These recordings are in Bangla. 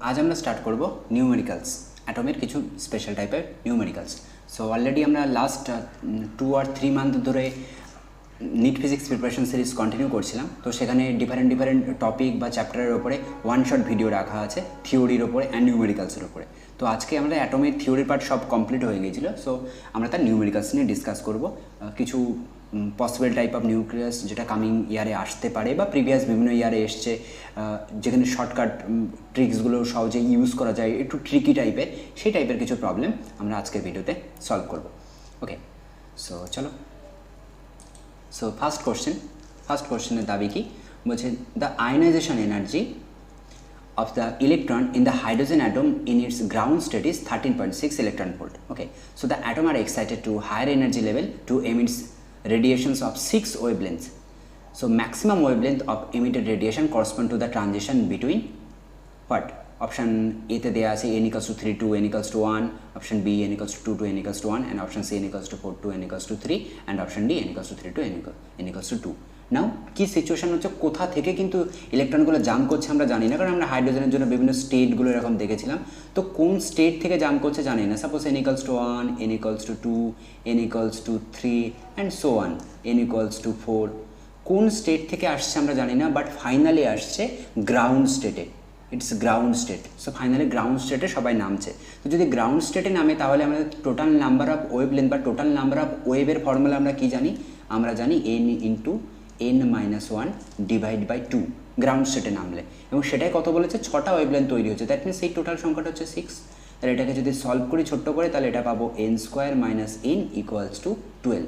आज আমরা স্টার্ট করব নিউমেরিক্যালস অ্যাটমের কিছু স্পেশাল টাইপের নিউমেরিক্যালস। সো অলরেডি আমরা লাস্ট 2 or 3 মান্থ ধরে NEET physics preparation series continue করছিলাম। তো সেখানে ডিফারেন্ট টপিক বা চ্যাপ্টারের ওপরে ওয়ান শট ভিডিও রাখা আছে থিওরির ওপরে অ্যান্ড নিউমেরিক্যালসের ওপরে। তো আজকে আমরা অ্যাটমের থিওরির পার্ট সব কমপ্লিট হয়ে গিয়েছিলো। সো আমরা তার নিউমেরিক্যালস নিয়ে ডিসকাস করব, কিছু পসিবল টাইপ অফ নিউক্লিয়াস যেটা কামিং ইয়ারে আসতে পারে বা প্রিভিয়াস বিভিন্ন ইয়ারে এসছে, যেখানে শর্টকাট ট্রিক্সগুলো সহজে ইউজ করা যায়, একটু ট্রিকি টাইপের, সেই টাইপের কিছু প্রবলেম আমরা আজকের ভিডিওতে সলভ করব। ওকে, সো চলো। সো ফার্স্ট কোশ্চেনের দাবি কি বলছে, the ionisation energy of the electron in the hydrogen atom in its ground state is 13.6 electron volt. Okay, so the atom are excited to higher energy level to emit radiations of 6 wavelengths. So maximum wavelength of emitted radiation correspond to the transition between what? Option A te deya ache n equals to 3 to n equals to 1, option B n equals to 2 to n equals to 1, and option C n equals to 4 to n equals to 3, and option D n equals to 3 to n equals to 2. নাও কি সিচুয়েশন হচ্ছে, কোথা থেকে কিন্তু ইলেকট্রনগুলো জাম্প করছে আমরা জানি না, কারণ আমরা হাইড্রোজেনের জন্য বিভিন্ন স্টেটগুলো এরকম দেখেছিলাম। তো কোন স্টেট থেকে জাম্প করছে জানি না। Suppose n equals to 1, n equals to 2, n equals to 3 and so on, n equals to 4, কোন স্টেট থেকে আসছে আমরা জানি না, বাট ফাইনালি আসছে গ্রাউন্ড স্টেটে। It's ground state. So finally ground স্টেটে সবাই নামছে। তো যদি গ্রাউন্ড স্টেটে নামে তাহলে আমাদের total number of wave length বা টোটাল নাম্বার অফ ওয়েভের ফর্মুলা আমরা কি জানি? আমরা জানি n into n-1 divide by 2 ground স্টেটে নামলে, এবং সেটাই কত বলেছে, 6টা ওয়েভলেন্থ তৈরি হচ্ছে। দ্যাট মিনস এই টোটাল সংখ্যাটা হচ্ছে 6। তাহলে এটাকে যদি সলভ করি ছোট্ট করে, তাহলে এটা পাবো n² - n ইকুয়ালস টু 12।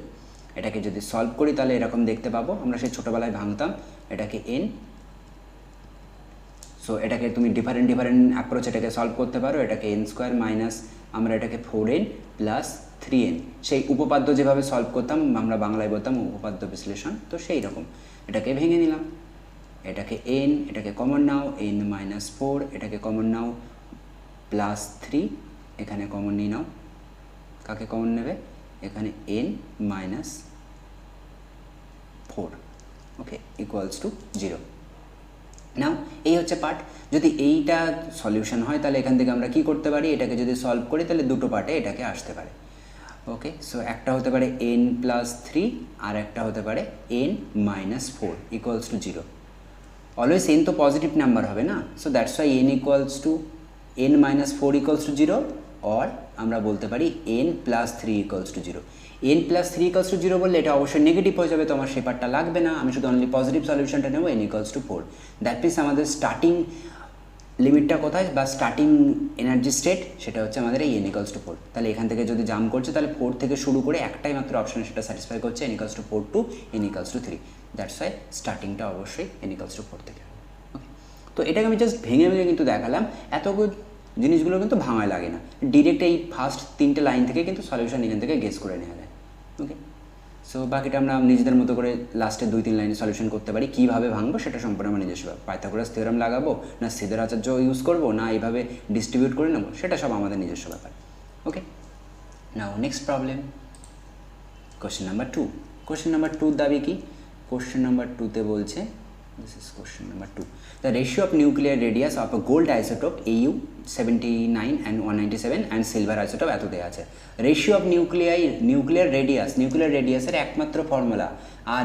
এটাকে যদি সলভ করি তাহলে এরকম দেখতে পাবো, আমরা সেই ছোটোবেলায় ভাঙতাম এটাকে n। সো এটাকে তুমি ডিফারেন্ট অ্যাপ্রোচ এটাকে সলভ করতে পারো। এটাকে n² মাইনাস আমরা এটাকে 4n প্লাস 3n, সেই উপপাদ্য যেভাবে সলভ করতাম আমরা বাংলায় বলতাম উপপাদ্য বিশ্লেষণ। তো সেই রকম এটাকে ভেঙে নিলাম, এটাকে n, এটাকে কমন নাও n-4, এটাকে কমন নাও প্লাস 3, এখানে কমন নিয়ে নাও, কাকে কমন নেবে? এখানে n-4, ওকে, ইকুয়ালস টু 0। নাও এই হচ্ছে পার্ট। যদি এইটা সলিউশন হয় তাহলে এখান থেকে আমরা কি করতে পারি, এটাকে যদি সলভ করি তাহলে দুটো পার্টে এটাকে আসতে পারে। ওকে, সো একটা হতে পারে n+3 আর একটা হতে পারে n-4 equals to 0। Always n তো পজিটিভ নাম্বার হবে না, so that's Y n-4 equals to 0, or আমরা বলতে পারি n+3 equals to 0। n+3 equals to 0 বললে এটা অবশ্যই নেগেটিভ হয়ে যাবে, তো আমার সেই পার্টটা লাগবে না, আমি শুধু অনলি পজিটিভ সলিউশনটা নেব n equals to 4। That means আমাদের স্টার্টিং লিমিটটা কোথায় বা স্টার্টিং এনার্জি স্টেট সেটা হচ্ছে আমাদের এই n ইকুয়ালস টু 4। তাহলে এখান থেকে যদি জাম্প করছে তাহলে 4 থেকে শুরু করে একটাই মাত্র অপশন সেটা স্যাটিসফাই করছে, n equals to 4 to n equals to 3। That's why স্টার্টিংটা অবশ্যই n ইকুয়ালস টু 4 থেকে। ওকে, তো এটাকে আমি জাস্ট ভেঙে কিন্তু দেখালাম। এতগুলো জিনিসগুলো কিন্তু ভাঙায় লাগে না, ডিরেক্ট এই ফার্স্ট 3টে লাইন থেকে কিন্তু সলিউশন এখান থেকে গেস করে নেওয়া যায়। ওকে, সো বাকিটা আমরা নিজেদের মতো করে লাস্টের 2-3 লাইনে সলিউশন করতে পারি। কীভাবে ভাঙবো সেটা সম্পূর্ণ আমার নিজস্ব ব্যাপার। পাইথাগোরাস থিওরেম লাগাবো না সিদের আচার্য ইউজ করবো না এইভাবে ডিস্ট্রিবিউট করে নেবো, সেটা সব আমাদের নিজস্ব ব্যাপার। Okay, now next problem, question number 2। Question number 2 দাবি কি? কোশ্চেন নাম্বার 2তে বলছে, this is question number 2, the ratio of nuclear radius of a gold isotope Au 79 and 197 and silver isotope এত দেওয়া আছে। রেশিও অফ নিউক্লিয়ার রেডিয়াসের একমাত্র formula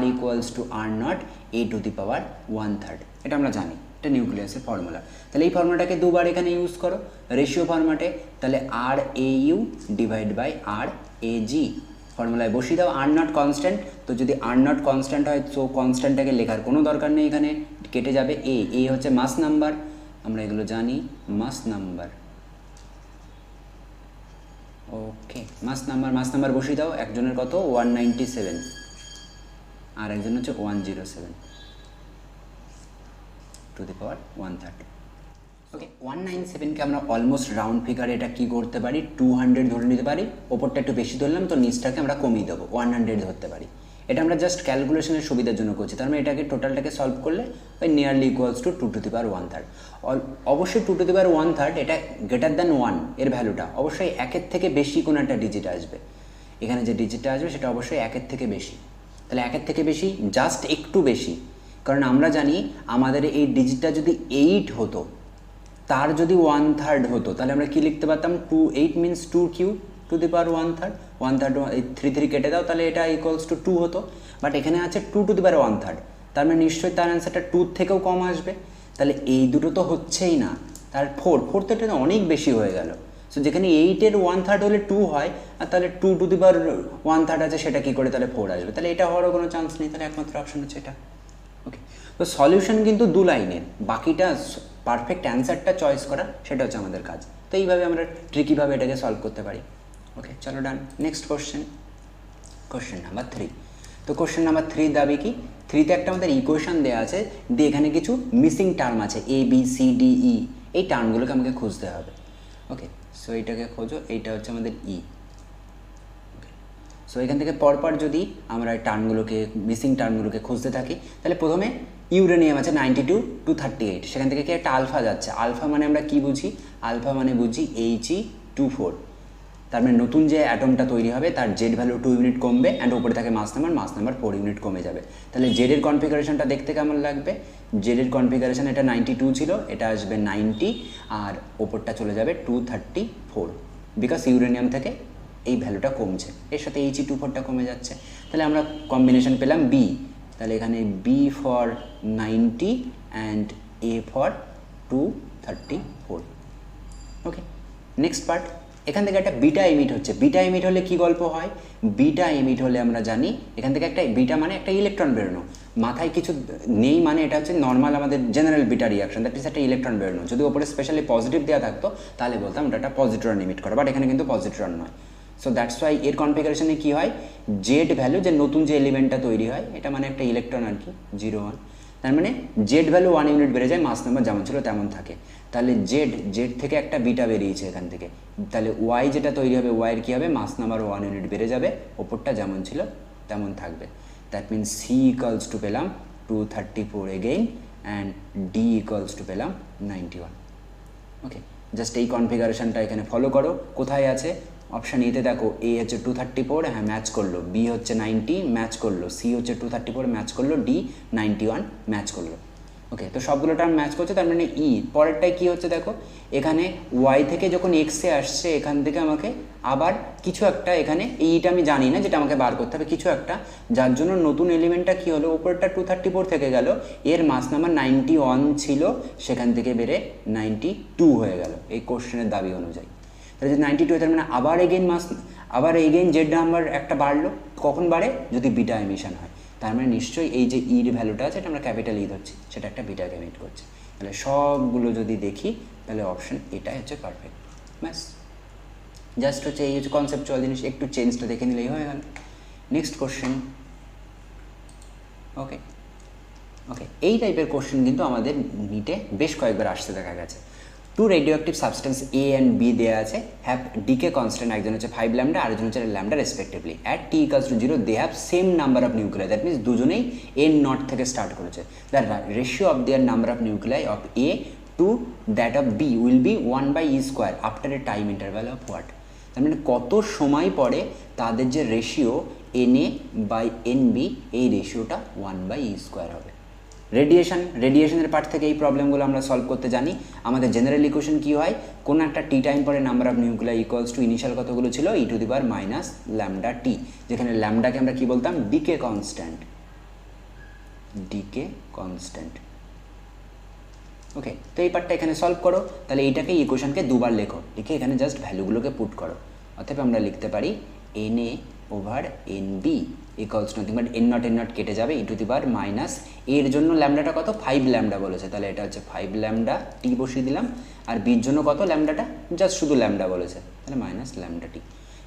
r equals to r0 a to the power 1/3। এটা আমরা জানি, এটা নিউক্লিয়াসের ফর্মুলা। তাহলে এই ফর্মুলাটাকে দুবার এখানে ইউজ করো রেশিও ফর্মাটে, তাহলে r/au ডিভাইড বাই r/ag ফর্মুলায় বসিয়ে দাও। r0 কনস্ট্যান্ট, তো যদি r0 কনস্ট্যান্ট হয় তো কনস্ট্যান্টটাকে লেখার কোনো দরকার নেই, এখানে কেটে যাবে। এ হচ্ছে মাস নাম্বার, আমরা এগুলো জানি, মাস নাম্বার। ওকে, মাস নাম্বার বসিয়ে দাও। একজনের কত? 197 আর একজন হচ্ছে 107 টু দি পাওয়ার 1/3। ওকে, 197কে আমরা অলমোস্ট রাউন্ড ফিগারে এটা কী করতে পারি, 200 ধরে নিতে পারি। ওপরটা একটু বেশি ধরলাম, তো নিচটাকে আমরা কমিয়ে দেবো, 100 ধরতে পারি। এটা আমরা জাস্ট ক্যালকুলেশনের সুবিধার জন্য করছি। তার মানে এটাকে টোটালটাকে সলভ করলে ওই nearly equals to 2 to the power 1/3। অবশ্যই 2 টু দি পাওয়ার 1/3 এটা গ্রেটার দ্যান 1 এর ভ্যালুটা অবশ্যই 1-এর থেকে বেশি কোনো একটা ডিজিট আসবে। এখানে যে ডিজিটটা আসবে সেটা অবশ্যই 1-এর থেকে বেশি। তাহলে 1-এর থেকে বেশি, জাস্ট একটু বেশি, কারণ আমরা জানি আমাদের এই ডিজিটটা যদি 8 হতো তার যদি 1/3 হতো তাহলে আমরা কি লিখতে পারতাম, 8 means 2 Q two the power 1/3, 3 কেটে দাও তাহলে এটা ইকুয়ালস টু 2 হতো। বাট এখানে আছে 2 টু দি পাওয়ার 1/3, তার মানে নিশ্চয়ই তার অ্যান্সারটা 2 থেকেও কম আসবে। তাহলে এই দুটো তো হচ্ছেই না, তার 4 তো এটা অনেক বেশি হয়ে গেল। সো যেখানে 8-এর 1/3 হলে 2 হয়, আর তাহলে 2 টু দি পাওয়ার 1/3 আছে, সেটা কী করে তাহলে 4 আসবে? তাহলে এটা হওয়ারও কোনো চান্স নেই, তাহলে একমাত্র অপশন হচ্ছে এটা। ওকে, তো সলিউশন কিন্তু 2 লাইনের, বাকিটা পারফেক্ট অ্যান্সারটা চয়েস করা সেটা হচ্ছে আমাদের কাজ। তো এইভাবে আমরা ট্রিকিভাবে এটাকে সলভ করতে পারি। ওকে, চলো ডান। Next question number 3। তো কোশ্চেন নাম্বার 3 দাবি কি, 3তে একটা আমাদের ইকুয়েশন দেওয়া আছে, দিয়ে এখানে কিছু মিসিং টার্ম আছে, ABCDE, এই টার্মগুলোকে আমাকে খুঁজতে হবে। ওকে, সো এইটাকে খোঁজো, এইটা হচ্ছে আমাদের ই। সো এখান থেকে পরপর যদি আমরা টার্মগুলোকে, মিসিং টার্মগুলোকে খুঁজতে থাকি, তাহলে প্রথমে ইউরেনিয়াম আছে 92 to 38, সেখান থেকে কি একটা আলফা যাচ্ছে। আলফা মানে আমরা কি বুঝি, আলফা মানে বুঝি He24। তার মানে নতুন যে অ্যাটমটা তৈরি হবে তার জেড ভ্যালু 2 ইউনিট কমবে, অ্যান্ড ওপরে থাকে মাস নাম্বার 4 ইউনিট কমে যাবে। তাহলে জেডের কনফিগারেশনটা দেখতে কেমন লাগবে, জেডের কনফিগারেশন এটা 92 ছিল, এটা আসবে 90, আর ওপরটা চলে যাবে 234, বিকজ ইউরেনিয়াম থেকে এই ভ্যালুটা কমছে, এর সাথে He24টা কমে যাচ্ছে। তাহলে আমরা কম্বিনেশন পেলাম বি, তাহলে এখানে B for 90 and A for 234। Okay, next part, এখান থেকে একটা বিটা এমিট হচ্ছে। বিটা এমিট হলে কি গল্প হয়, বিটা এমিট হলে আমরা জানি এখান থেকে একটা বিটা মানে একটা ইলেকট্রন বেরোনো, মাথায় কিছু নেই, মানে এটা হচ্ছে নর্মাল আমাদের general beta reaction, that is একটা ইলেকট্রন বেরোনো। যদি ওপরে স্পেশালি পজিটিভ দেওয়া থাকতো তাহলে বলতাম ওটা একটা পজিট্রন এমিট করে, বাট এখানে কিন্তু পজিট্রন নয়। সো দ্যাটস ওয়াই এর কনফিগারেশনে কী হয়, জেড ভ্যালু, যে নতুন যে এলিমেন্টটা তৈরি হয়, এটা মানে একটা ইলেকট্রন আর কি, 0 1, তার মানে জেড ভ্যালু 1 ইউনিট বেড়ে যায়, মাস নাম্বার যেমন ছিল তেমন থাকে। তাহলে জেড থেকে একটা বিটা বেরিয়েছে এখান থেকে, তাহলে ওয়াই যেটা তৈরি হবে, ওয়াইয়ের কী হবে, মাস নাম্বার 1 ইউনিট বেড়ে যাবে, ওপরটা যেমন ছিল তেমন থাকবে। That means C equals to পেলাম 234 again, and D equals to পেলাম 91। ওকে, জাস্ট এই কনফিগারেশনটা এখানে ফলো করো। কোথায় আছে অপশান এতে দেখো, এ হচ্ছে 234, হ্যাঁ ম্যাচ করলো, বি হচ্ছে 90 ম্যাচ করলো, সি হচ্ছে 234 ম্যাচ করলো, ডি 91 ম্যাচ করলো। ওকে, তো সবগুলো টার্ম ম্যাচ করছে, তার মানে ই। পরেরটাই কী হচ্ছে দেখো, এখানে ওয়াই থেকে যখন এক্সে আসছে, এখান থেকে আমাকে আবার কিছু একটা, এখানে এইটা আমি জানি না, যেটা আমাকে বার করতে হবে কিছু একটা, যার জন্য নতুন এলিমেন্টটা কী হলো, উপরটা 234 থেকে গেল, এর মাস নাম্বার 91 ছিল, সেখান থেকে বেড়ে 92 হয়ে গেল এই কোশ্চেনের দাবি অনুযায়ী। তাহলে যদি 92, তার মানে আবার এগেইন জেড নাম্বার একটা বাড়লো, কখন বাড়ে, যদি বিটা এমিশন হয়। তার মানে নিশ্চয়ই এই যে ইর ভ্যালুটা আছে, এটা আমরা ক্যাপিটাল ই ধরছি, সেটা একটা বিটাকে এমিট করছে। তাহলে সবগুলো যদি দেখি, তাহলে অপশন এটাই হচ্ছে পারফেক্ট। ব্যাস, জাস্ট হচ্ছে এই হচ্ছে কনসেপচুয়াল জিনিস, একটু চেঞ্জটা দেখে নিলেই হয়ে গেল। Next question. ওকে, এই টাইপের কোশ্চেন কিন্তু আমাদের নিটে বেশ কয়েকবার আসতে দেখা গেছে। 2 radioactive substance A and B দেওয়া আছে, হ্যাভ ডিকে কনস্ট্যান্ট, একজন হচ্ছে 5 ল্যামডা, আরেকজন হচ্ছে lambda respectively, at T equals to 0 they have same number of nuclei, that means দুজনেই N0 থেকে স্টার্ট করেছে। The ratio of their number of nuclei of A to that of B will be 1/E² after a time interval of what. তার মানে কত সময় পরে তাদের যে রেশিও Na/Nb, এই রেশিওটা 1/E² হবে। রেডিয়েশনের পার্ট থেকে এই প্রবলেমগুলো আমরা সলভ করতে জানি। আমাদের জেনারেল ইকুয়েশন কী হয়, কোনো একটা টি টাইম পরে number of nuclei equals to initial কতগুলো ছিল, e⁻ যেখানে ল্যামডাকে আমরা কি বলতাম, ডিকে কনস্ট্যান্ট। ওকে, তো এই পার্টটা এখানে সলভ করো। তাহলে এইটাকে ইকুয়েশনকে দুবার লিখে এখানে জাস্ট ভ্যালুগুলোকে পুট করো। অতএব আমরা লিখতে পারি Na/Nb equals nothing but N0 কেটে যাবে, e⁻, এর জন্য ল্যামডাটা কত, 5 ল্যামডা বলেছে, তাহলে এটা হচ্ছে 5 ল্যামডা টি বসিয়ে দিলাম, আর বির জন্য কত ল্যামডাটা, জাস্ট শুধু ল্যামডা বলেছে, তাহলে -ল্যামডা টি।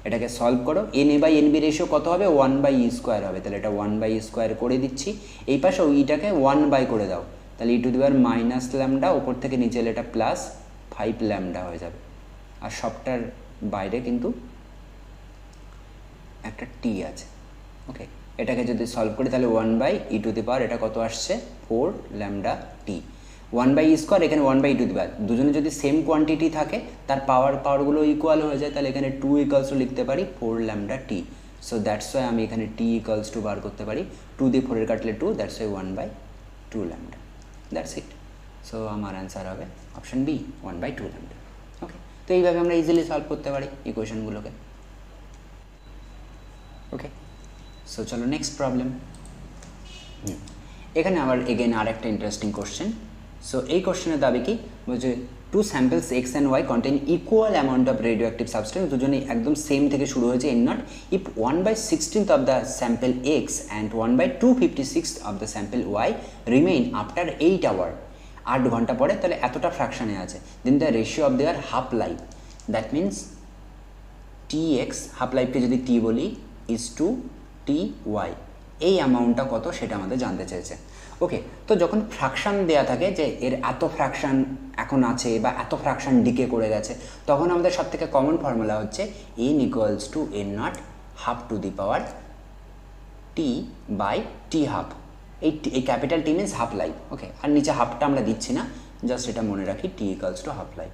এটাকে সলভ করো, Na/Nb রেশিও কত হবে, 1/E² হবে, তাহলে এটা 1/E² করে দিচ্ছি। এই পাশে ইটাকে 1/, করে দাও, তাহলে e⁻, ওপর থেকে নিচে এলে এটা +5 ল্যামডা হয়ে যাবে, আর সবটার বাইরে কিন্তু একটা টি আছে। ওকে, এটাকে যদি সলভ করি তাহলে 1/E², এটা কত আসছে, 4 ল্যামডা টি। 1/E², এখানে 1/E², দুজনে যদি সেম কোয়ান্টিটি থাকে, তার পাওয়ারগুলো ইকুয়াল হয়ে যায়, তাহলে এখানে 2 ইকুয়ালস টু লিখতে পারি 4 lambda t. So that's Y আমি এখানে টি ইকুয়ালস টু বার করতে পারি, 2 দিয়ে 4 কাটলে 2, that's why 1/2 lambda, that's it. So আমার অ্যান্সার হবে অপশন বি 1/2 ল্যামডা। ওকে, তো এইভাবে আমরা ইজিলি সলভ করতে পারি ইকুয়েশনগুলোকে। ওকে, সো চলো নেক্সট প্রবলেম। এখানে আবার এগেন আর একটা ইন্টারেস্টিং কোশ্চেন। সো এই কোশ্চেনের দাবি কি বলছে, two samples X and Y contain equal amount of radio active substance, দুজনেই একদম সেম থেকে শুরু হয়েছে N naught, if 1/16 of the sample X and 1/256 of the sample Y remain after 8 hour, 8 ঘন্টা পরে তাহলে এতটা ফ্র্যাকশানে আছে, then the ratio of their half life, that means T X, half লাইফকে যদি টি বলি, ইজ টু টি ওয়াই, এই অ্যামাউন্টটা কত সেটা আমাদের জানতে চেয়েছে। ওকে, তো যখন ফ্র্যাকশান দেওয়া থাকে যে এর এত ফ্র্যাকশান এখন আছে বা এত ফ্র্যাকশান ডিকে করে গেছে, তখন আমাদের সব থেকে কমন ফর্মুলা হচ্ছে N equals to N naught half to the power T by T half. এই capital T means half life. Okay, আর নিচে হাফটা আমরা দিচ্ছি না, জাস্ট এটা মনে রাখি, T equals to half life,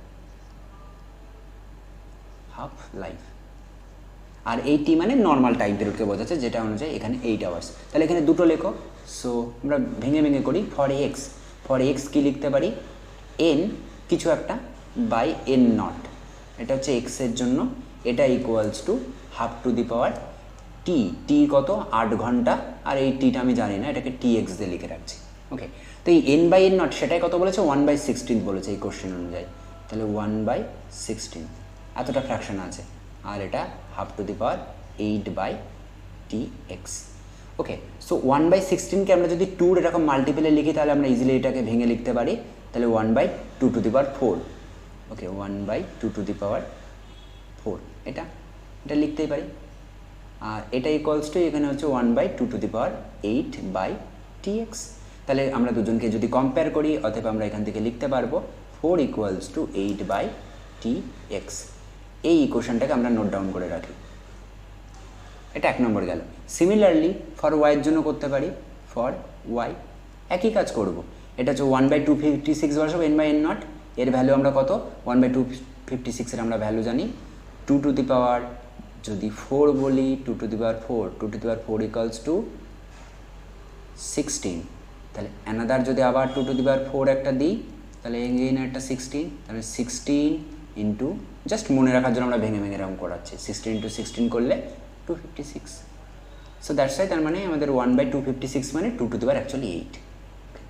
half life. আর এই টি মানে নর্মাল টাইম পিরিয়ডকে বোঝাচ্ছে, যেটা অনুযায়ী এখানে 8 আওয়ার্স। তাহলে এখানে দুটো লেখো। সো আমরা ভেঙে ভেঙে করি। ফর এক্স কী লিখতে পারি, এন কিছু একটা বাই এন নট, এটা হচ্ছে এক্সের জন্য, এটা equals to half to the power T কত 8 ঘন্টা, আর এই টিটা আমি জানি না, এটাকে টি এক্স দিয়ে লিখে রাখছি। ওকে, তো এই এন বাই এন নট সেটাই কত বলেছে, 1/16 বলেছে এই কোশ্চেন অনুযায়ী, তাহলে 1/16 এতটা ফ্র্যাকশন আছে, আর এটা half to the power 8/tx। Okay, so 1/16কে আমরা যদি 2 এরকম মাল্টিপলে লিখি তাহলে আমরা ইজিলি এটাকে ভেঙে লিখতে পারি, তাহলে 1/2 two the power 4। Okay, 1/2 two the পাওয়ার 4, এটা লিখতেই পারি। আর এটা ইকুয়ালস টু এখানে হচ্ছে 1/2 টু দি পাওয়ার 8/tx। তাহলে আমরা দুজনকে যদি কম্পেয়ার করি, অথবা আমরা এখান থেকে লিখতে পারবো 4 ইকুয়ালস টু 8/tx। এই ইকুয়েশনটাকে আমরা নোট ডাউন করে রাখি, এটা 1 নম্বর গেল। সিমিলারলি ফর ওয়াইয়ের জন্য করতে পারি, ফর ওয়াই একই কাজ করব। এটা হচ্ছে 1/256 বসাবো এন বাই এন নট, এর ভ্যালু আমরা কত, 1/256 আমরা ভ্যালু জানি 2 টু দি পাওয়ার, যদি 4 বলি 2 to the power 4, 2 to the power 4 equals to 16। তাহলে অ্যানাদার যদি আবার 2 টু দি পাওয়ার 4 একটা দিই, তাহলে এগেইন একটা 16, তাহলে 16 ইন্টু, জাস্ট মনে রাখার জন্য আমরা ভেঙে ভেঙে এরকম করাচ্ছি, 16 ইন্টু 16 করলে 256। সো দ্যাটস ওয়াই, তার মানে আমাদের 1/256 মানে 2 টু দি পাওয়ার অ্যাকচুয়ালি 8।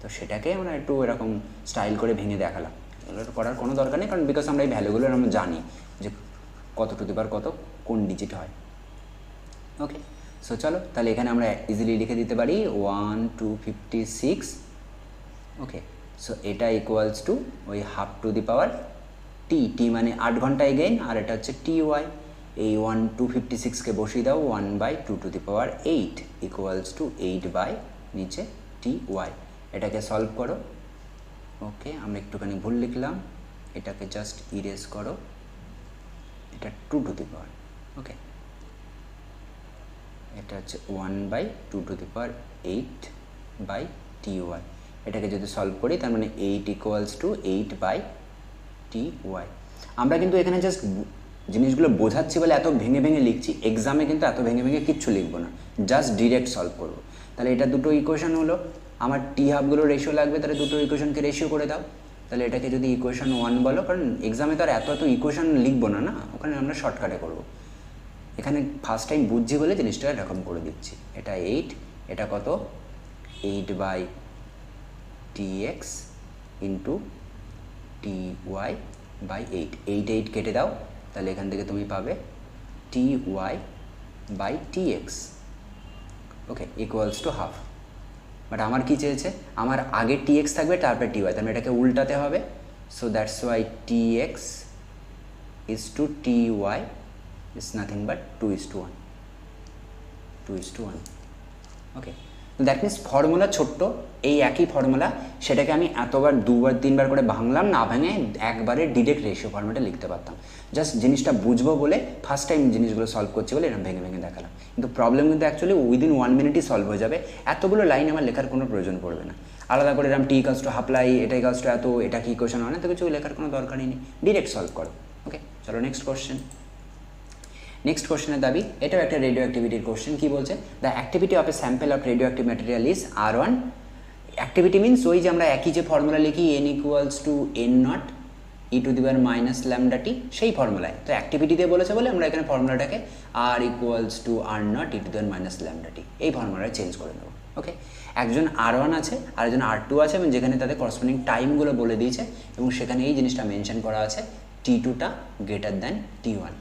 তো সেটাকে আমরা একটু এরকম স্টাইল করে ভেঙে দেখালাম, এগুলো করার কোনো দরকার নেই, কারণ বিকজ আমরা এই ভ্যালুগুলো আমরা জানি যে কত টু দি পাওয়ার কত কোন ডিজিট হয়। ওকে, সো চলো তাহলে এখানে আমরা ইজিলি লিখে দিতে পারি 1/256। ওকে, সো এটা ইকুয়ালস টু ওই হাফ টু দি পাওয়ার টি মানে 8 ঘন্টা এগেইন, আর এটা হচ্ছে টি ওয়াই। এই 1/256কে বসিয়ে দাও 1/2 two the power 8 equals to 8 নিচে টি ওয়াই। এটাকে সলভ করো। ওকে, আমরা একটুখানি ভুল লিখলাম, এটাকে জাস্ট ইরেজ করো, এটা 2 টু দি পাওয়ার। ওকে, এটা হচ্ছে 1/2 টু দি পাওয়ার 8/টি ওয়াই। এটাকে যদি সলভ করি তার মানে 8 ইকুয়ালস টু 8/টি ওয়াই। আমরা কিন্তু এখানে জাস্ট জিনিসগুলো বোঝাচ্ছি বলে এত ভেঙে ভেঙে লিখছি, এক্সামে কিন্তু এত ভেঙে ভেঙে কিচ্ছু লিখবো না, জাস্ট ডিরেক্ট সলভ করবো। তাহলে এটা দুটো ইকুয়েশন হলো, আমার টি হাফগুলো রেশিও লাগবে, তাহলে দুটো ইকুয়েশনকে রেশিও করে দাও। তাহলে এটাকে যদি ইকুয়েশন 1 বলো, কারণ এক্সামে তো আর এত ইকুয়েশন লিখবো না, ওখানে আমরা শর্টকাটে করবো। এখানে ফার্স্ট টাইম বুঝছি বলে জিনিসটা এরকম করে দিচ্ছি। এটা 8, এটা কত 8/tx ইন্টু ty/8, 8 কেটে দাও, তাহলে এখান থেকে তুমি পাবে ty/tx। Okay, equals to half. But আমার কী চেয়েছে, আমার আগে tx থাকবে তারপরে ty, তাহলে এটাকে উল্টাতে হবে। So that's why tx is to ty is nothing but 2:1, 2:1। Okay, that means formula ছোট্ট, এই একই ফর্মুলা, সেটাকে আমি এতবার 2বার 3বার করে ভাঙলাম, না ভেঙে একবারে ডিরেক্ট রেশিও ফর্মেটে লিখতে পারতাম। জাস্ট জিনিসটা বুঝবো বলে ফার্স্ট টাইম জিনিসগুলো সলভ করছি বলে এরকম ভেঙে ভেঙে দেখালাম, কিন্তু প্রবলেম কিন্তু অ্যাকচুয়ালি উইদিন 1 মিনিটই সলভ হয়ে যাবে। এতগুলো লাইন আমার লেখার কোনো প্রয়োজন পড়বে না, আলাদা করে এরকম টি ইকুয়ালস টু হাফ লাই, এটা ইকুয়ালস টু এত, এটা কি ইকুয়েশন হয় না, তো কিছু লেখার কোনো দরকারই নেই, ডিরেক্ট সলভ করো। ওকে, চলো নেক্সট কোশ্চেন। নেক্সট কোশ্চেনের দাবি, এটাও একটা রেডিও অ্যাক্টিভিটির কোশ্চেন। কী বলছে, the activity of a sample of radio active material is R1। Activity means ওই যে আমরা একই যে ফর্মুলা লিখি n equals to n naught e to the power minus lambda T, সেই ফর্মুলায়। তো অ্যাক্টিভিটি দিয়ে বলেছে বলে আমরা এখানে ফর্মুলাটাকে R equals to R naught e to the power minus lambda T এই ফর্মুলায় চেঞ্জ করে নেবো। ওকে, একজন R1 আছে আর একজন R2 আছে, এবং যেখানে তাদের করসপন্ডিং টাইমগুলো বলে দিয়েছে, এবং সেখানে এই জিনিসটা মেনশন করা আছে T2টা গ্রেটার দ্যান T1।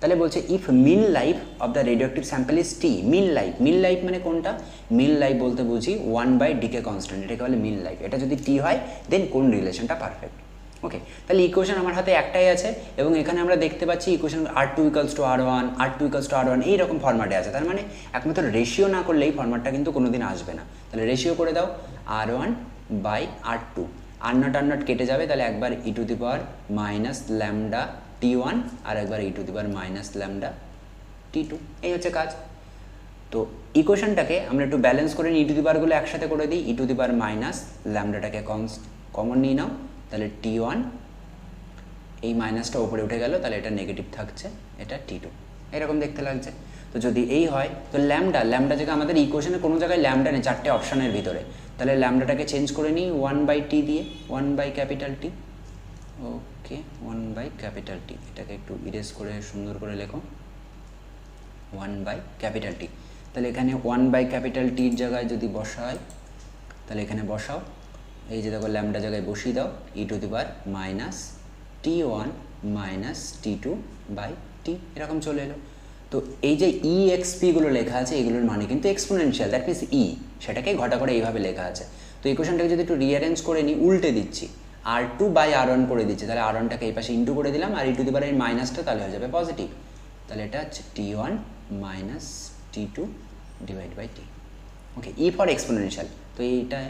তাহলে বলছে if mean life of the radioactive sample is T, mean life মানে কোনটা? মিন লাইফ বলতে বুঝি 1/ডিকে কনস্ট্যান্ট, এটাকে বলে মিন লাইফ। এটা যদি টি হয় দেন কোন রিলেশনটা পারফেক্ট। ওকে, তাহলে ইকুয়েশন আমার হাতে একটাই আছে, এবং এখানে আমরা দেখতে পাচ্ছি equation R2 equals to R1, R2 equals to R1 এইরকম ফর্ম্যাটে আছে। তার মানে একমাত্র রেশিও না করলে এই ফর্ম্যাটটা কিন্তু কোনোদিন আসবে না। তাহলে রেশিও করে দাও R1/R2, আর নট কেটে যাবে, তাহলে একবার e to the power minus lambda T1 আর একবার e to the power minus lambda T2, এই হচ্ছে কাজ। তো ইকুয়েশনটাকে আমরা একটু ব্যালেন্স করে নিই, ই টু দি পাওয়ারগুলো একসাথে করে দিই। E to the power minus ল্যামডাটাকে কমন নিয়ে নাও, তাহলে T1, এই মাইনাসটা ওপরে উঠে গেল, তাহলে এটা নেগেটিভ থাকছে, এটা T2, এরকম দেখতে লাগছে। তো যদি এই হয় তো ল্যামডা থেকে আমাদের ইকুয়েশনে কোনো জায়গায় ল্যামডা নেই, চারটে অপশানের ভিতরে, তাহলে ল্যামডাটাকে চেঞ্জ করে নিই 1/T দিয়ে, 1/T। ওকে, 1/T, এটাকে একটু ইরেজ করে সুন্দর করে লেখো 1/T। তাহলে এখানে 1/Tর জায়গায় যদি বসাই, তাহলে এখানে বসাও, এই যে দেখো ল্যামডা জায়গায় বসিয়ে দাও e to the power minus T1 minus T2/T, এরকম চলে এলো। তো এই যে EXPগুলো লেখা আছে এগুলোর মানে কিন্তু এক্সপোনেনশিয়াল, দ্যাট মিনস ই, সেটাকে ঘটা করে এইভাবে লেখা আছে। তো ইকুয়েশনটাকে যদি একটু রিঅ্যারেঞ্জ করে নিই, উল্টে দিচ্ছি, R2/R1 করে দিচ্ছি, তাহলে R1টাকে এই পাশে ইন্টু করে দিলাম, আর ই টু দি পাওয়ার এই মাইনাসটা তাহলে হয়ে যাবে পজিটিভ, তাহলে এটা হচ্ছে T1 minus T2/T। Okay, E for exponential. তো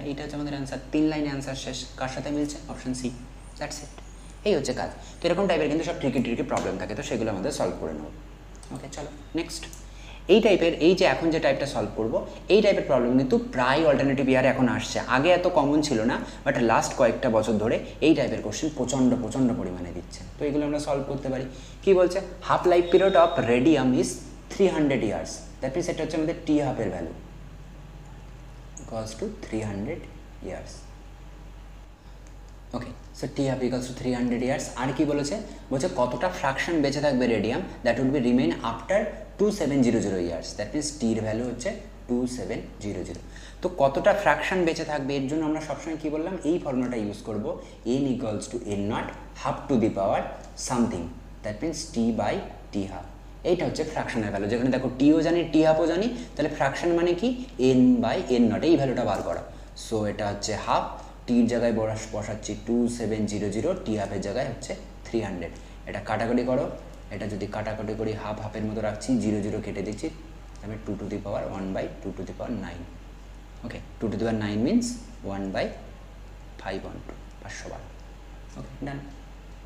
এইটা হচ্ছে আমাদের অ্যান্সার, 3 লাইনে অ্যান্সার শেষ। কার সাথে মিলছে? Option C, that's it. এই হচ্ছে কাজ। তো এরকম টাইপের কিন্তু সব ট্রিকি প্রবলেম থাকে, তো সেগুলো আমাদের সলভ করে নেব। ওকে, চলো নেক্সট। এই টাইপের, এই যে এখন যে টাইপটা সলভ করবো, এই টাইপের প্রবলেম কিন্তু প্রায় অল্টারনেটিভ ইয়ারে এখন আসছে। আগে এত কমন ছিল না, বাট লাস্ট কয়েকটা বছর ধরে এই টাইপের কোশ্চেন প্রচণ্ড পরিমাণে দিচ্ছে। তো এগুলো আমরা সলভ করতে পারি। কি বলছে? Half life period of radium is 300 years, that means এটা হচ্ছে আমাদের টি হাফের value equals to 300 years. Okay, so T half equals to 300 years. আর কি বলেছে? বলছে কতটা ফ্র্যাকশন বেঁচে থাকবে radium, that will be remain after 2700 years, that means টির ভ্যালু হচ্ছে 2700। তো কতটা ফ্র্যাকশন বেঁচে থাকবে, এর জন্য আমরা সবসময় কী বললাম, এই ফর্মুলাটা ইউজ করবো, n equals to n not half to the power something, that means T/T half. এইটা হচ্ছে ফ্র্যাকশনের ভ্যালু, যেখানে দেখো টিও জানি টি হাফও জানি, তাহলে ফ্র্যাকশন মানে কি n/n নট, এই ভ্যালুটা বার করা। সো এটা হচ্ছে হাফ, টির জায়গায় বসাচ্ছি 2700, টি হাফের জায়গায় হচ্ছে 300। এটা কাটাকাটি করো, এটা যদি কাটাকাটি করি হাফের মতো রাখছি, 0 কেটে দিচ্ছি, আমি 2 to the power 1/2 two the power 9। Okay, 2 to the power 9 means 1/512, 512। ওকে, ডান।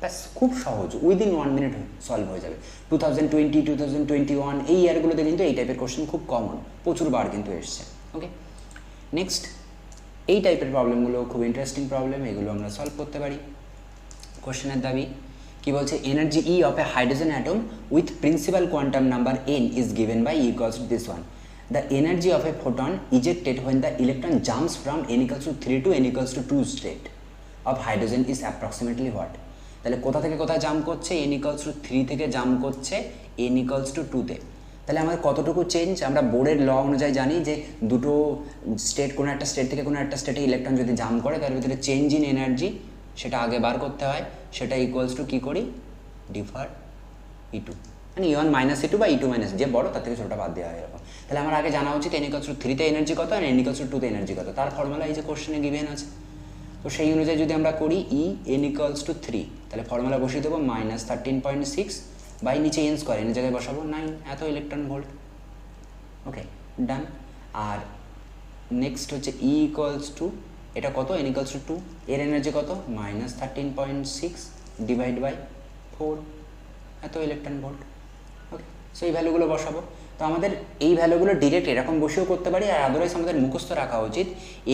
ব্যাস, খুব সহজ, উইদিন 1 মিনিট সলভ হয়ে যাবে। 2020, 2021 এই ইয়ারগুলোতে কিন্তু এই টাইপের কোশ্চেন খুব কমন, প্রচুর বার কিন্তু এসছে। ওকে, নেক্সট। এই টাইপের প্রবলেমগুলো খুব ইন্টারেস্টিং প্রবলেম, এগুলো আমরা সলভ করতে পারি। কোশ্চেনের দাবি কি বলছে? Energy E of a hydrogen atom with principal quantum number n is given by equals to this one. The energy of a photon ejected when the electron jumps from n equals to 3 to n equals to 2 state of hydrogen is approximately what? তাহলে কোথা থেকে কোথায় জাম্প করছে? n equals to 3 থেকে জাম্প করছে n equals to 2-তে। তাহলে আমাদের কতটুকু চেঞ্জ? আমরা বোর্ডের ল অনুযায়ী জানি যে দুটো স্টেট, কোনো একটা স্টেট থেকে কোনো একটা স্টেটে ইলেকট্রন যদি জাম্প করে তার ভিতরে চেঞ্জ ইন এনার্জি সেটা আগে বার করতে হয়, সেটা ইকুয়ালস টু কী করি? ডিফার E2, মানে E1 মাইনাস E2 বা E2 মাইনাস, যে বড় তার থেকে ছোটোটা বাদ দেওয়া হয় এরকম। তাহলে আমার আগে জানা উচিত n equals to 3-তে এনার্জি কত আর n equals to 2-তে এনার্জি কত, তার ফর্মুলা এই যে কোশ্চেনে গিভেন আছে। তো সেই অনুযায়ী যদি আমরা করি n equals to 3, তাহলে ফর্মুলা বসিয়ে দেবো -13.6 বাই নিচে n স্কোয়ার, এর জায়গায় বসাবো 9, এত ইলেকট্রন ভোল্ট। ওকে, ডান। আর নেক্সট হচ্ছে E ইকুয়ালস টু, এটা কত? n ইকুয়ালস টু 2, এর এনার্জি কত? -13.6 ডিভাইড বাই 4, এত ইলেকট্রন ভোল্ট। ওকে, সো এই ভ্যালুগুলো বসাবো। তো আমাদের এই ভ্যালুগুলো ডিরেক্ট এরকম বসেও করতে পারি, আর আদারওয়াইজ আমাদের মুখস্থ রাখা উচিত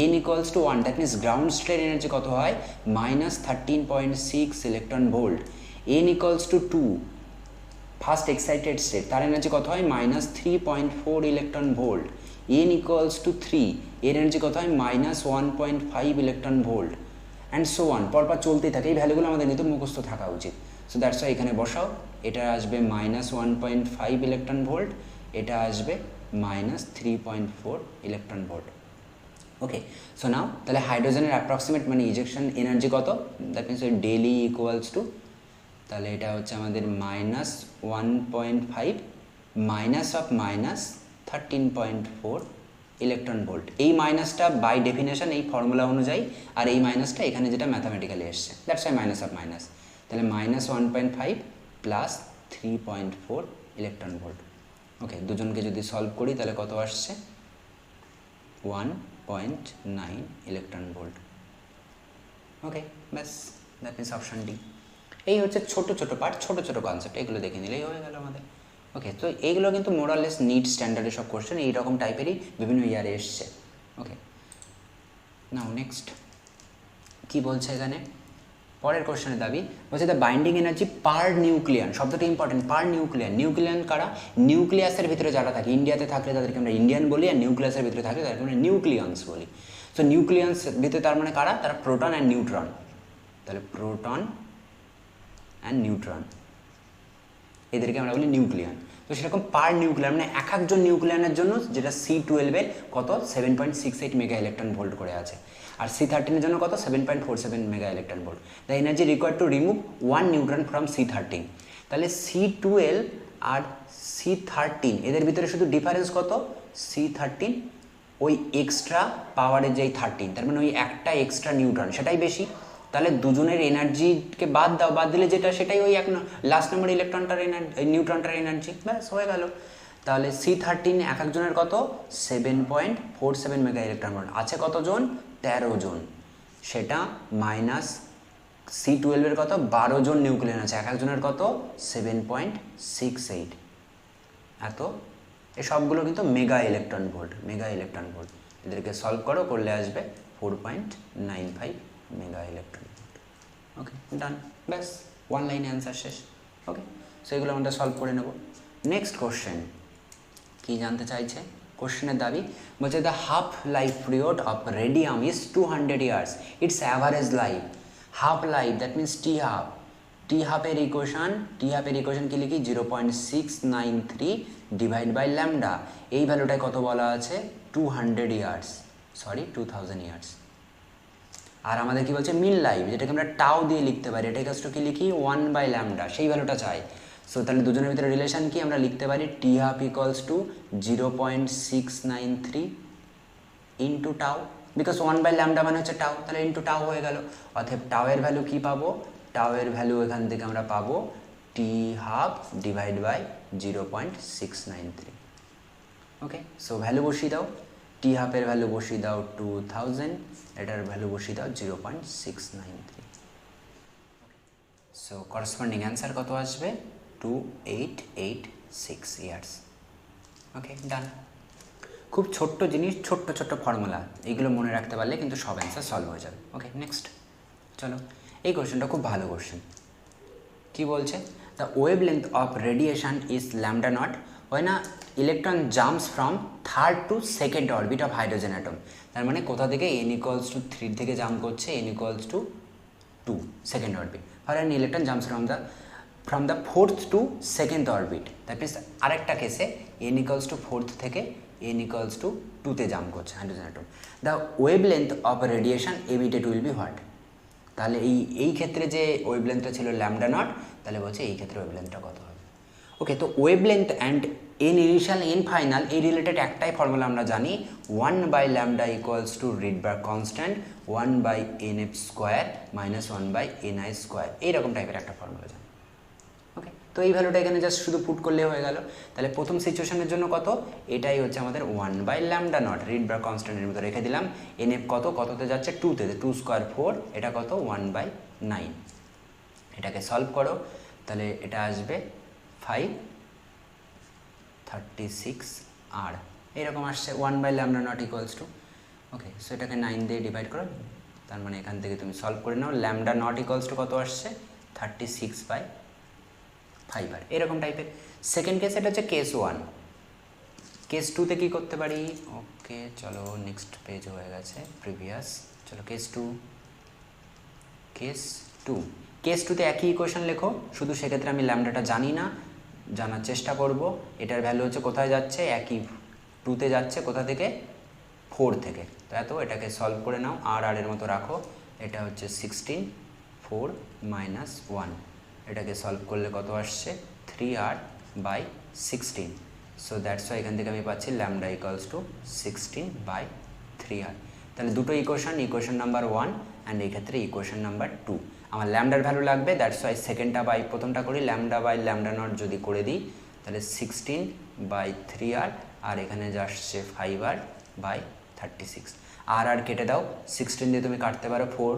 n equals two 1, that means ground স্টেটের এনার্জি কত হয়? -13.6 electron volt. n equals to 2, first excited state, তার এনার্জি কত হয়? -3.4 electron volt. n equals to 3, এর এনার্জি কত হয়? -1.5 electron volt. And so one, পরপর চলতেই থাকে। এই ভ্যালুগুলো আমাদের নিতে মুখস্থ থাকা উচিত। সো দ্যাটস ওয়াই এখানে বসাও, এটা আসবে -1.5 ইলেকট্রন ভোল্ট, এটা আসবে -3.4 ইলেকট্রন ভোল্ট। ওকে, সো নাও তাহলে হাইড্রোজেনের অ্যাপ্রক্সিমেট মানে ইজেকশন এনার্জি কত, that means daily equals to, তাহলে এটা হচ্ছে আমাদের -1.5 -13.4 ইলেকট্রন ভোল্ট। এই মাইনাসটা বাই ডেফিনেশন এই ফর্মুলা অনুযায়ী, আর এই মাইনাসটা এখানে যেটা ম্যাথামেটিক্যালি এসছে, that's why minus of minus. তাহলে -1.5 প্লাস 3.4 ইলেকট্রন ভোল্ট। ওকে, দুজনকে যদি সলভ করি তাহলে কত আসছে, 1.9 ইলেকট্রন ভোল্ট। ওকে, ব্যাস, দ্যাট মিনস অপশন ডি। এই হচ্ছে ছোট ছোট পার্ট, ছোট ছোট কনসেপ্ট, এগুলো দেখে নিলেই হয়ে গেল আমাদের। ওকে, তো এইগুলো কিন্তু মোরালেস নিট স্ট্যান্ডার্ডে সব কোশ্চেন এইরকম টাইপেরই বিভিন্ন ইয়ারে এসছে। ওকে, নাও নেক্সট কি বলছে এখানে, পরের কোশ্চেনের দাবি বলছে দ্য বাইন্ডিং এনার্জি পার নিউক্লিয়ান, শব্দটা ইম্পর্টেন্ট, পার নিউক্লিয়ান। নিউক্লিয়ান কারা, নিউক্লিয়াসের ভিতরে যারা থাকে, ইন্ডিয়াতে থাকলে তাদেরকে আমরা ইন্ডিয়ান বলি, আর নিউক্লিয়াসের ভিতরে থাকলে তাদেরকে আমরা নিউক্লিয়ান্স বলি। সো নিউক্লিয়ান্স ভিতরে তার মানে কারা, তারা প্রোটন অ্যান্ড নিউট্রন। তাহলে প্রোটন অ্যান্ড নিউট্রন, এদেরকে আমরা বলি নিউক্লিয়ান। তো সেরকম পার নিউক্লিয়ান মানে এক একজন নিউক্লিয়ানের জন্য, যেটা C12-এর কত 7.68 মেগা ইলেকট্রন ভোল্ট করে আছে, আর C13-এর জন্য কত 7.47 mega electron volt. The energy required to remove 1 neutron from C13। তাহলে C12 আর C13 এদের ভিতরে শুধু ডিফারেন্স কত, C13 ওই এক্সট্রা পাওয়ারের যেই 13, তার মানে ওই একটা এক্সট্রা নিউট্রন সেটাই বেশি। তাহলে দুজনের এনার্জিকে বাদ দাও, বাদ দিলে যেটা সেটাই ওই লাস্ট নাম্বার ইলেকট্রনটার এনার্জি, নিউট্রনটার এনার্জি, ব্যাস হয়ে গেল। তাহলে C13 এক একজনের কত 7.47 মেগা ইলেকট্রন ভোল্ট, আছে কতজন 13 জন, সেটা মাইনাস C12-এর কত 12 জন নিউক্লিয়ান আছে, এক একজনের কত 7.68, এত। এই সবগুলো কিন্তু mega electron volt, mega electron volt. এদেরকে সলভ করো, করলে আসবে 4.95 মেগা ইলেকট্রন ভোল্ট। ওকে, ডান, ব্যাস ওয়ান লাইনে অ্যান্সার শেষ। ওকে, সো এগুলো আমরা সলভ করে নেব। নেক্সট কোশ্চেন কি জানতে চাইছে, কোশ্চেনের দাবি বলছে the half life period of radium is 200 years, it's average life. Half life that means T half, T হাফের ইকুয়েশন কি লিখি, 0.693 ডিভাইড বাই ল্যামডা। এই ভ্যালুটায় কত বলা আছে, 200 ইয়ার্স, সরি 2000 ইয়ার্স। আর আমাদের কি বলছে মিন লাইফ, যেটাকে আমরা টাও দিয়ে লিখতে পারি, এটা ইকুয়াল টু কি লিখি 1 বাই ল্যামডা, সেই ভ্যালুটা চাই। সো তাহলে দুজনের ভিতরে রিলেশন কি, আমরা লিখতে পারি টি হাফ ইকুয়ালস টু 0.693 ইন্টু টাও, বিকজ 1 বাই ল্যামডা মানে হচ্ছে টাও, তাহলে ইন্টু টাও হয়ে গেল। অতএব টাওয়ের ভ্যালু কি পাবো, টাওয়ের ভ্যালু এখান থেকে আমরা পাবো T half divide by 0.693। Okay, so value বসিয়ে দাও, টি হাফের ভ্যালু বসিয়ে দাও 2000, এটার ভ্যালু বসিয়ে দাও 0.693। সো করসপন্ডিং অ্যান্সার কত আসবে, 2886 ইয়ার্স। ওকে, ডান। খুব ছোট্ট জিনিস, ছোট্ট ছোট্ট ফর্মুলা, এইগুলো মনে রাখতে পারলে কিন্তু সব অ্যান্সার সলভ হয়ে যাবে। ওকে, নেক্সট চলো, এই কোশ্চেনটা খুব ভালো কোশ্চেন। কি বলছে, the wave length of radiation is lambda not when a electron jumps from third to second orbit of hydrogen atom। তার মানে কোথা থেকে n equals to 3 থেকে জাম্প করছে, n equals to 2 second orbit, আর an electron jumps from the fourth to second orbit, that means আরেকটা কেসে n equals to 4th থেকে n equals to 2-তে জাম্প করছে hydrogen atom. The wave length of radiation emitted will be what. তাহলে এই ক্ষেত্রে যে ওয়েভ লেন্থটা ছিল ল্যামডা নট, তাহলে বলছে এই ক্ষেত্রে ওয়েভ লেন্থটা কত হবে। ওকে, তো wave length and N initial N final এই রিলেটেড একটাই ফর্মুলা আমরা জানি, 1 by lambda equals to Rydberg constant 1 by N F square minus 1 by N I square, এইরকম টাইপের একটা ফর্মুলা জানি। ওকে, তো এই ভ্যালুটা এখানে জাস্ট শুধু পুট করলে হয়ে গেল। তাহলে প্রথম সিচুয়েশনের জন্য কত, এটাই হচ্ছে আমাদের 1 বাই ল্যামডা নট, রিডবার্গ কনস্ট্যান্টের মধ্যে রেখে দিলাম। এন এফ কততে যাচ্ছে 2-তে, 2 স্কোয়ার 4, এটা কত 1 বাই 9। এটাকে সলভ করো, তাহলে এটা আসবে 536 আর এরকম আসছে 1 by lambda not equals to. Okay, so এটাকে 9 দিয়ে ডিভাইড করো, তার মানে এখান থেকে তুমি সলভ করে নাও, ল্যামডা নট ইকুয়ালস টু কত আসছে 36 বাই 5 আর এরকম টাইপের। সেকেন্ড কেস এটা হচ্ছে কেস 1। কেস 2-তে কী করতে পারি, ওকে চলো নেক্সট পেজ হয়ে গেছে প্রিভিয়াস, চলো কেস 2। কেস টু, কেস টুতে একই ইকুয়েশন লেখো, শুধু সেক্ষেত্রে আমি ল্যামডাটা জানি না, জানার চেষ্টা করব। এটার ভ্যালু হচ্ছে কোথায় যাচ্ছে, একই টুতে যাচ্ছে, কোথা থেকে, 4 থেকে। তো এত এটাকে সলভ করে নাও, আর এর মতো রাখো। এটা হচ্ছে 16, 4 মাইনাস 1, এটাকে সলভ করলে কত আসছে, 3r/16। সো দ্যাটস ওয়াই এখান থেকে আমি পাচ্ছি ল্যামডা ইকুয়ালস টু 16/3r। তাহলে দুটো ইকুয়েশন নাম্বার 1 অ্যান্ড এই ক্ষেত্রে ইকুয়েশন নাম্বার 2। আমার ল্যামডার ভ্যালু লাগবে, দ্যাটস ওয়াই সেকেন্ডটা বাই প্রথমটা করি, ল্যামডা বাই ল্যামডা নট যদি করে দিই তাহলে 16/3r, আর এখানে যা আসছে 5r/36। আর কেটে দাও, 16 দিয়ে তুমি কাটতে পারো 4,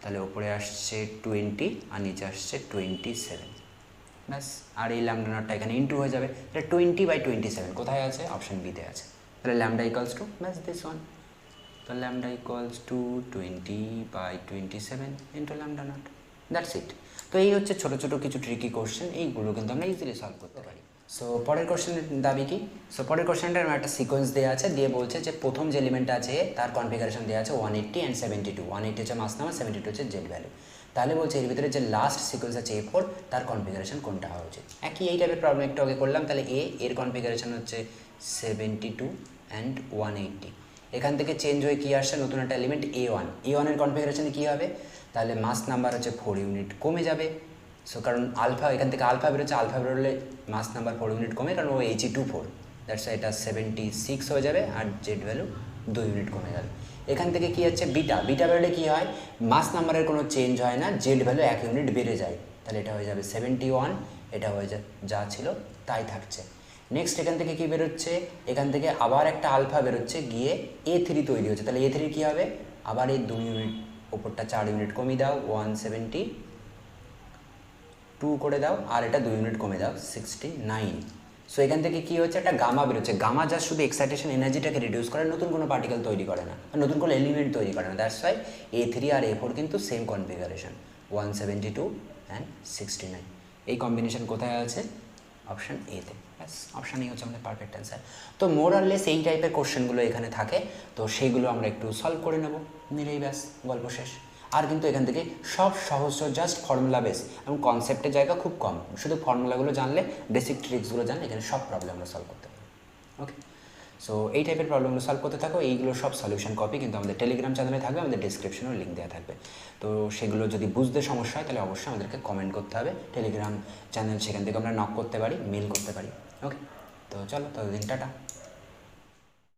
তাহলে ওপরে আসছে 20 আর নিচে আসছে 27। ব্যাস, আর এই ল্যামডা নটটা এখানে ইনটু হয়ে যাবে। এটা 20/27 কোথায় আছে, অপশন বিতে আছে। তাহলে ল্যামডা ইকুয়ালস টু ব্যাস দিস ওয়ান। তো lambda equals two 20/27 into lambda not, that's it. তো এই হচ্ছে ছোটো ছোটো কিছু ট্রিকি কোশ্চেন, এইগুলো কিন্তু আমরা ইজিলি সলভ করতে পারি। সো পরের কোশ্চেনের দাবি কি, সো পরের কোশ্চেনটার একটা সিকোয়েন্স দেওয়া আছে, দিয়ে বলছে যে প্রথম যে এলিমেন্টটা আছে তার কনফিগারেশন দেওয়া আছে 180 অ্যান্ড 72। 180 হচ্ছে মাস নাম্বার, 72 হচ্ছে জেড ভ্যালু। তাহলে বলছে এর ভিতরে যে লাস্ট সিকোয়েন্স আছে A4, তার কনফিগারেশন কোনটা হওয়া উচিত। একই এই টাইপের প্রবলেম একটু আগে করলাম। তাহলে এর কনফিগারেশন হচ্ছে 72 অ্যান্ড 180। এখান থেকে চেঞ্জ হয়ে কী আসছে, নতুন একটা এলিমেন্ট A1। A1 এর কনফিগারেশনে কী হবে, তাহলে মাস নাম্বার হচ্ছে 4 ইউনিট কমে যাবে। সো কারণ আলফা, এখান থেকে আলফা বেরোচ্ছে, আলফা বেরোলে মাস নাম্বার 4 ইউনিট কমে, কারণ ও He24, দ্যাটস এটা 76 হয়ে যাবে, আর জেড ভ্যালু 2 ইউনিট কমে যাবে। এখান থেকে কী হচ্ছে, বিটা, বিটা বেরোলে কী হয়, মাস নাম্বারের কোনো চেঞ্জ হয় না, জেড ভ্যালু 1 ইউনিট বেড়ে যায়। তাহলে এটা হয়ে যাবে 71, এটা হয়ে যা ছিল তাই থাকছে। নেক্সট এখান থেকে কী বেরোচ্ছে, এখান থেকে আবার একটা আলফা বেরোচ্ছে, গিয়ে A3 তৈরি হচ্ছে। তাহলে A3 কী হবে, আবার এই 2 ইউনিট ওপরটা 4 ইউনিট কমিয়ে দাও, 172 করে দাও, আর এটা 2 ইউনিট কমে দাও, 69। সো এখান থেকে কী হচ্ছে, একটা গামা বেরোচ্ছে। গামা যা শুধু এক্সাইটেশন এনার্জিটাকে রিডিউস করে, নতুন কোনো পার্টিকেল তৈরি করে না, নতুন কোনো এলিমেন্ট তৈরি করে না। That's why A3 R A4 কিন্তু সেম কনফিগারেশন, 172 অ্যান্ড 69। এই কম্বিনেশন কোথায় আছে, অপশান এতে। ব্যাস, অপশান এই হচ্ছে আমাদের পারফেক্ট অ্যান্সার। তো মোর আর লেস এই টাইপের কোশ্চেনগুলো এখানে থাকে, তো সেইগুলো আমরা একটু সলভ করে নেব, নিলেই ব্যাস গল্প শেষ। আর কিন্তু এখান থেকে সব সহজ, জাস্ট ফর্মুলা বেস এবং কনসেপ্টের জায়গা খুব কম, শুধু ফর্মুলাগুলো জানলে, বেসিক ট্রিক্সগুলো জানলে এখানে সব প্রবলেম আমরা সলভ করতে পারি। ওকে, সো এই টাইপের প্রবলেমগুলো সলভ করতে থাকো। এইগুলো সব সলিউশন কপি কিন্তু আমাদের টেলিগ্রাম চ্যানেলে থাকবে, আমাদের ডিসক্রিপশনেও লিঙ্ক দেওয়া থাকবে। তো সেগুলো যদি বুঝতে সমস্যা হয় তাহলে অবশ্যই আমাদেরকে কমেন্ট করতে হবে, টেলিগ্রাম চ্যানেল, সেখান থেকে আমরা নক করতে পারি, মেল করতে পারি। ওকে, তো চলো ততদিন টাটা।